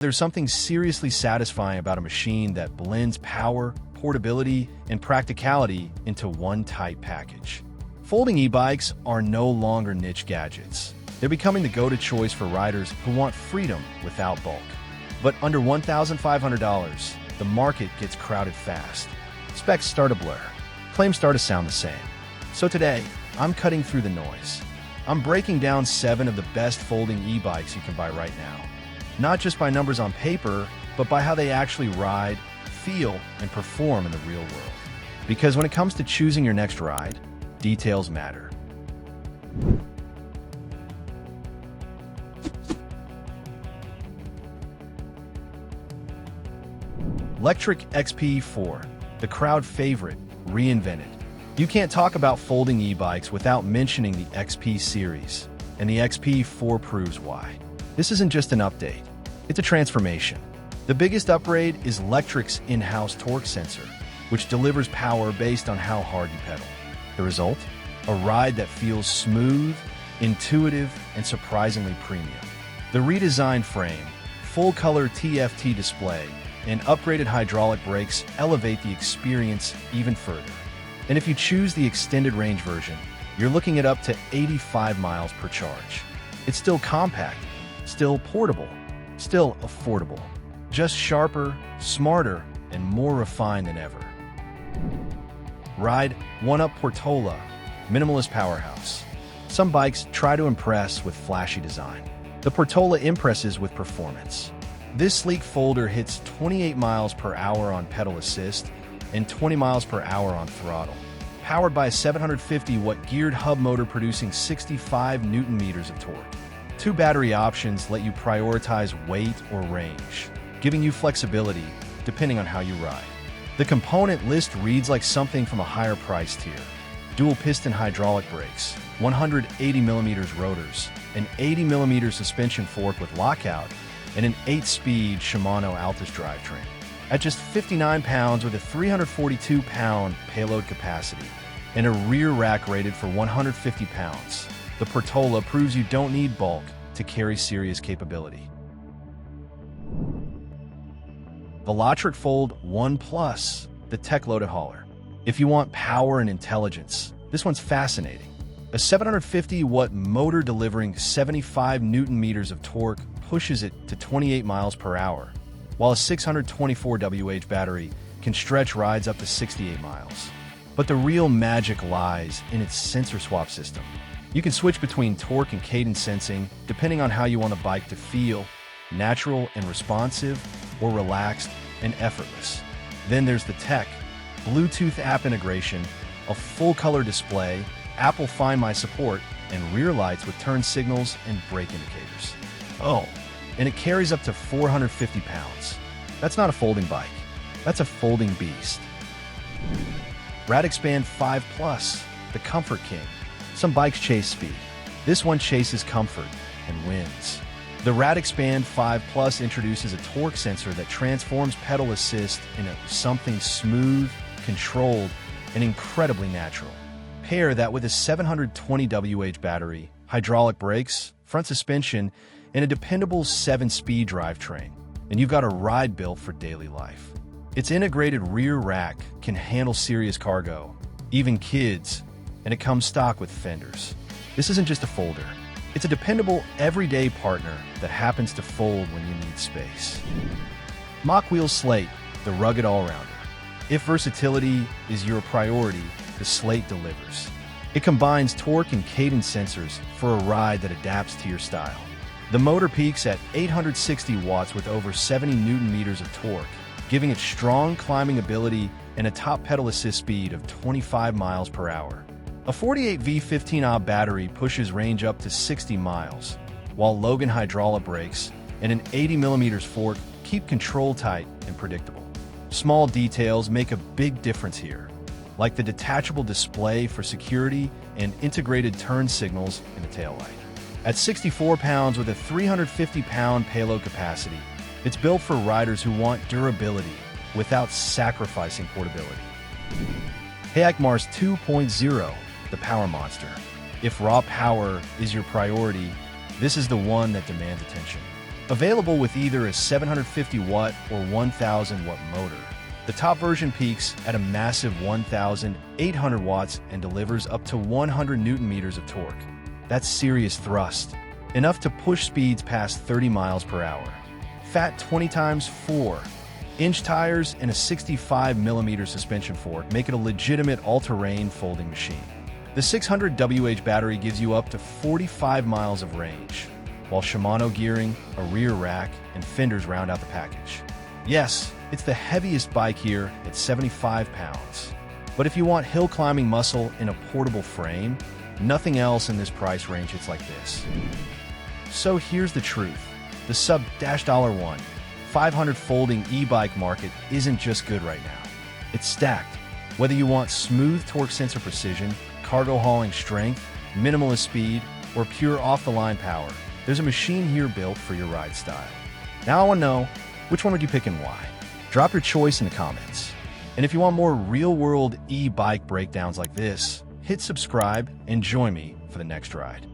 There's something seriously satisfying about a machine that blends power, portability, and practicality into one tight package. Folding e-bikes are no longer niche gadgets. They're becoming the go-to choice for riders who want freedom without bulk. But under $1,500, the market gets crowded fast. Specs start to blur. Claims start to sound the same. So today, I'm cutting through the noise. I'm breaking down 7 of the best folding e-bikes you can buy right now. Not just by numbers on paper, but by how they actually ride, feel, and perform in the real world. Because when it comes to choosing your next ride, details matter. Lectric XP4, the crowd favorite, reinvented. You can't talk about folding e-bikes without mentioning the XP series, and the XP4 proves why. This isn't just an update, it's a transformation. The biggest upgrade is Lectric's in-house torque sensor, which delivers power based on how hard you pedal. The result? A ride that feels smooth, intuitive, and surprisingly premium. The redesigned frame, full-color TFT display, and upgraded hydraulic brakes elevate the experience even further. And if you choose the extended range version, you're looking at up to 85 miles per charge. It's still compact, still portable, still affordable. Just sharper, smarter, and more refined than ever. Ride1Up Portola, minimalist powerhouse. Some bikes try to impress with flashy design. The Portola impresses with performance. This sleek folder hits 28 miles per hour on pedal assist and 20 miles per hour on throttle. Powered by a 750-watt geared hub motor producing 65 Newton-meters of torque. 2 battery options let you prioritize weight or range, giving you flexibility depending on how you ride. The component list reads like something from a higher price tier. Dual piston hydraulic brakes, 180mm rotors, an 80mm suspension fork with lockout, and an 8-speed Shimano Altus drivetrain. At just 59 pounds with a 342-pound payload capacity and a rear rack rated for 150 pounds, the Portola proves you don't need bulk to carry serious capability. Velotric Fold Plus, the tech-loaded hauler. If you want power and intelligence, this one's fascinating. A 750-watt motor delivering 75 Newton-meters of torque pushes it to 28 miles per hour, while a 624 Wh battery can stretch rides up to 68 miles. But the real magic lies in its sensor swap system. You can switch between torque and cadence sensing depending on how you want a bike to feel, natural and responsive, or relaxed and effortless. Then there's the tech, Bluetooth app integration, a full-color display, Apple Find My support, and rear lights with turn signals and brake indicators. Oh, and it carries up to 450 pounds. That's not a folding bike. That's a folding beast. Rad Expand 5 Plus, the Comfort King. Some bikes chase speed. This one chases comfort and wins. The Rad Expand 5 Plus introduces a torque sensor that transforms pedal assist into something smooth, controlled, and incredibly natural. Pair that with a 720 Wh battery, hydraulic brakes, front suspension, and a dependable 7-speed drivetrain, and you've got a ride built for daily life. Its integrated rear rack can handle serious cargo, even kids, and it comes stock with fenders. This isn't just a folder. It's a dependable, everyday partner that happens to fold when you need space. Mokwheel Slate, the rugged all-rounder. If versatility is your priority, the Slate delivers. It combines torque and cadence sensors for a ride that adapts to your style. The motor peaks at 860 watts with over 70 Newton-meters of torque, giving it strong climbing ability and a top pedal assist speed of 25 miles per hour. A 48V15Ah battery pushes range up to 60 miles, while Logan hydraulic brakes and an 80mm fork keep control tight and predictable. Small details make a big difference here, like the detachable display for security and integrated turn signals in the taillight. At 64 pounds with a 350-pound payload capacity, it's built for riders who want durability without sacrificing portability. Hayike Mars 2.0, the power monster. If raw power is your priority, this is the one that demands attention. Available with either a 750 watt or 1000 watt motor. The top version peaks at a massive 1,800 watts and delivers up to 100 newton meters of torque. That's serious thrust, enough to push speeds past 30 miles per hour. Fat 20x4-inch tires and a 65mm suspension fork make it a legitimate all-terrain folding machine. The 600 Wh battery gives you up to 45 miles of range, while Shimano gearing, a rear rack, and fenders round out the package. Yes, it's the heaviest bike here at 75 pounds. But if you want hill climbing muscle in a portable frame, nothing else in this price range hits like this. So here's the truth. The sub-$1 500 folding e-bike market isn't just good right now. It's stacked. Whether you want smooth torque sensor precision, cargo hauling strength, minimalist speed, or pure off-the-line power, there's a machine here built for your ride style. Now I want to know, which one would you pick and why? Drop your choice in the comments. And if you want more real-world e-bike breakdowns like this, hit subscribe and join me for the next ride.